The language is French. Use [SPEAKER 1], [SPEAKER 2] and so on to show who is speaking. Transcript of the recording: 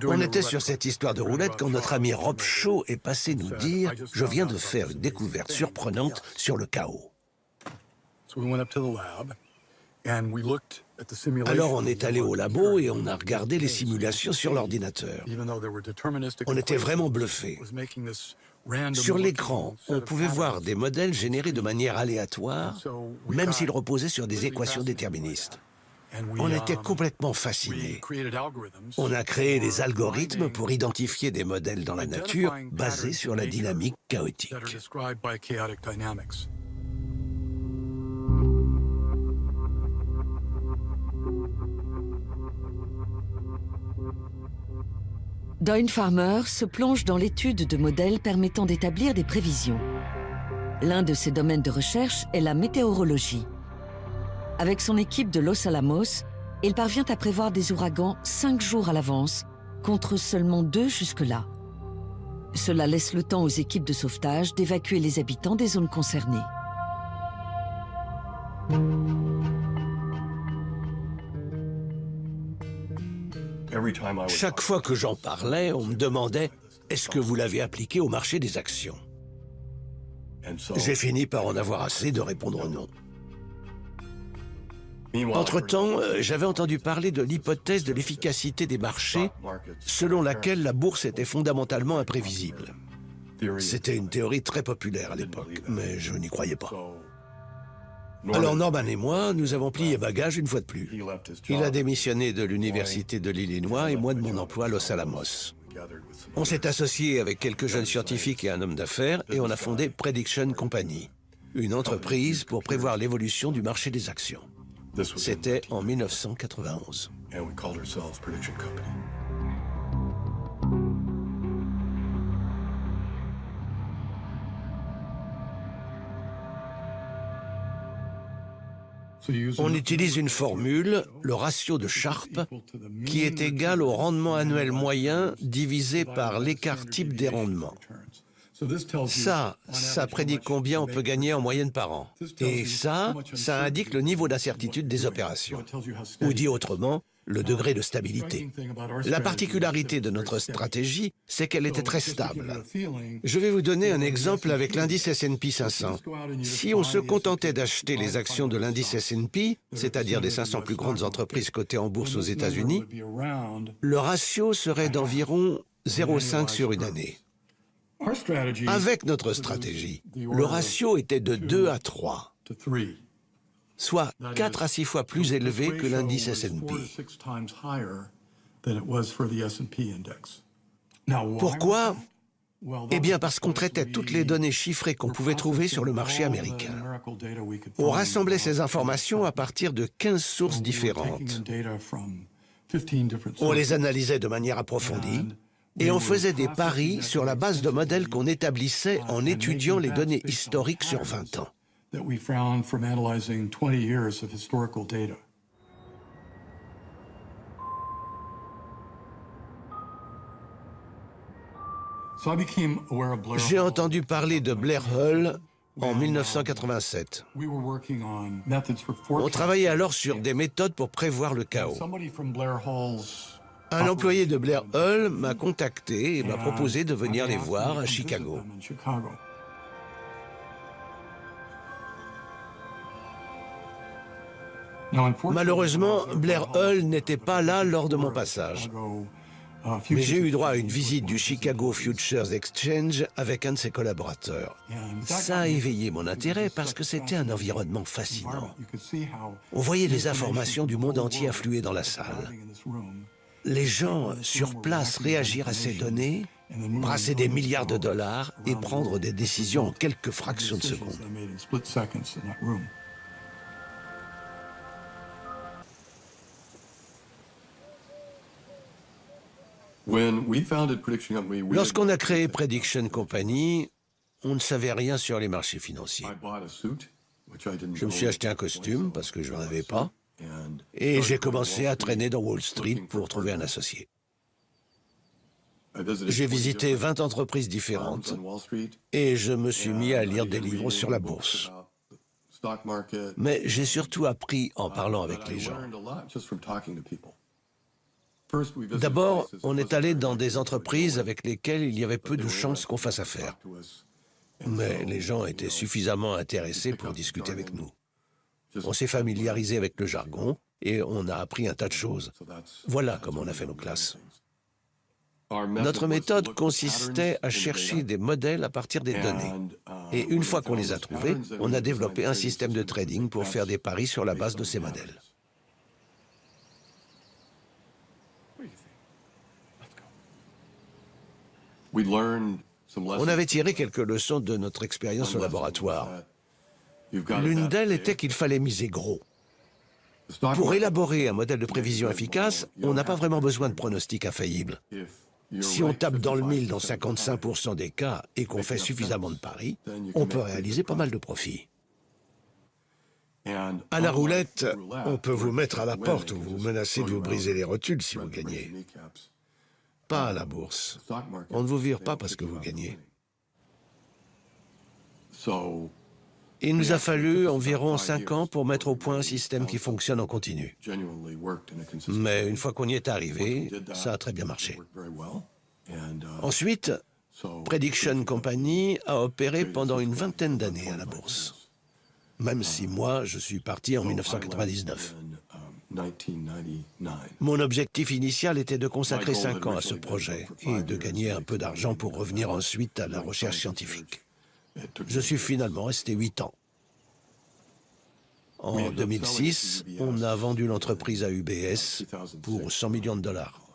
[SPEAKER 1] On était sur cette histoire de roulette quand notre ami Rob Shaw est passé nous dire « Je viens de faire une découverte surprenante sur le chaos ». Alors on est allé au labo et on a regardé les simulations sur l'ordinateur. On était vraiment bluffés. Sur l'écran, on pouvait voir des modèles générés de manière aléatoire, même s'ils reposaient sur des équations déterministes. On était complètement fascinés. On a créé des algorithmes pour identifier des modèles dans la nature basés sur la dynamique chaotique.
[SPEAKER 2] Doyne Farmer se plonge dans l'étude de modèles permettant d'établir des prévisions. L'un de ses domaines de recherche est la météorologie. Avec son équipe de Los Alamos, il parvient à prévoir des ouragans 5 jours à l'avance, contre seulement 2 jusque-là. Cela laisse le temps aux équipes de sauvetage d'évacuer les habitants des zones concernées.
[SPEAKER 1] Chaque fois que j'en parlais, on me demandait « Est-ce que vous l'avez appliqué au marché des actions ?» J'ai fini par en avoir assez de répondre non. Entre-temps, j'avais entendu parler de l'hypothèse de l'efficacité des marchés selon laquelle la bourse était fondamentalement imprévisible. C'était une théorie très populaire à l'époque, mais je n'y croyais pas. Alors Norman et moi, nous avons plié bagages une fois de plus. Il a démissionné de l'Université de l'Illinois et moi de mon emploi à Los Alamos. On s'est associé avec quelques jeunes scientifiques et un homme d'affaires et on a fondé Prediction Company, une entreprise pour prévoir l'évolution du marché des actions. C'était en 1991. On utilise une formule, le ratio de Sharpe, qui est égal au rendement annuel moyen divisé par l'écart type des rendements. Ça prédit combien on peut gagner en moyenne par an. Et ça indique le niveau d'incertitude des opérations. Ou dit autrement, le degré de stabilité. La particularité de notre stratégie, c'est qu'elle était très stable. Je vais vous donner un exemple avec l'indice S&P 500. Si on se contentait d'acheter les actions de l'indice S&P, c'est-à-dire des 500 plus grandes entreprises cotées en bourse aux États-Unis, le ratio serait d'environ 0,5 sur une année. Avec notre stratégie, le ratio était de 2 à 3, soit 4 à 6 fois plus élevé que l'indice S&P. Pourquoi? Eh bien parce qu'on traitait toutes les données chiffrées qu'on pouvait trouver sur le marché américain. On rassemblait ces informations à partir de 15 sources différentes. On les analysait de manière approfondie et on faisait des paris sur la base de modèles qu'on établissait en étudiant les données historiques sur 20 ans. J'ai entendu parler de Blair Hull en 1987. On travaillait alors sur des méthodes pour prévoir le chaos. Un employé de Blair Hull m'a contacté et m'a proposé de venir les voir à Chicago. Malheureusement, Blair Hull n'était pas là lors de mon passage. Mais j'ai eu droit à une visite du Chicago Futures Exchange avec un de ses collaborateurs. Ça a éveillé mon intérêt parce que c'était un environnement fascinant. On voyait les informations du monde entier affluer dans la salle. Les gens sur place réagir à ces données, brasser des milliards de dollars et prendre des décisions en quelques fractions de secondes. Lorsqu'on a créé Prediction Company, on ne savait rien sur les marchés financiers. Je me suis acheté un costume parce que je n'en avais pas, et j'ai commencé à traîner dans Wall Street pour trouver un associé. J'ai visité 20 entreprises différentes et je me suis mis à lire des livres sur la bourse. Mais j'ai surtout appris en parlant avec les gens. D'abord, on est allé dans des entreprises avec lesquelles il y avait peu de chances qu'on fasse affaire. Mais les gens étaient suffisamment intéressés pour discuter avec nous. On s'est familiarisé avec le jargon et on a appris un tas de choses. Voilà comment on a fait nos classes. Notre méthode consistait à chercher des modèles à partir des données. Et une fois qu'on les a trouvés, on a développé un système de trading pour faire des paris sur la base de ces modèles. On avait tiré quelques leçons de notre expérience au laboratoire. L'une d'elles était qu'il fallait miser gros. Pour élaborer un modèle de prévision efficace, on n'a pas vraiment besoin de pronostics infaillibles. Si on tape dans le mille dans 55% des cas et qu'on fait suffisamment de paris, on peut réaliser pas mal de profits. À la roulette, on peut vous mettre à la porte ou vous menacer de vous briser les rotules si vous gagnez. Pas à la bourse. On ne vous vire pas parce que vous gagnez. Il nous a fallu environ 5 ans pour mettre au point un système qui fonctionne en continu. Mais une fois qu'on y est arrivé, ça a très bien marché. Ensuite, Prediction Company a opéré pendant une vingtaine d'années à la bourse. Même si moi, je suis parti en 1999. Mon objectif initial était de consacrer 5 ans à ce projet et de gagner un peu d'argent pour revenir ensuite à la recherche scientifique. Je suis finalement resté 8 ans. En 2006, on a vendu l'entreprise à UBS pour 100 millions de dollars.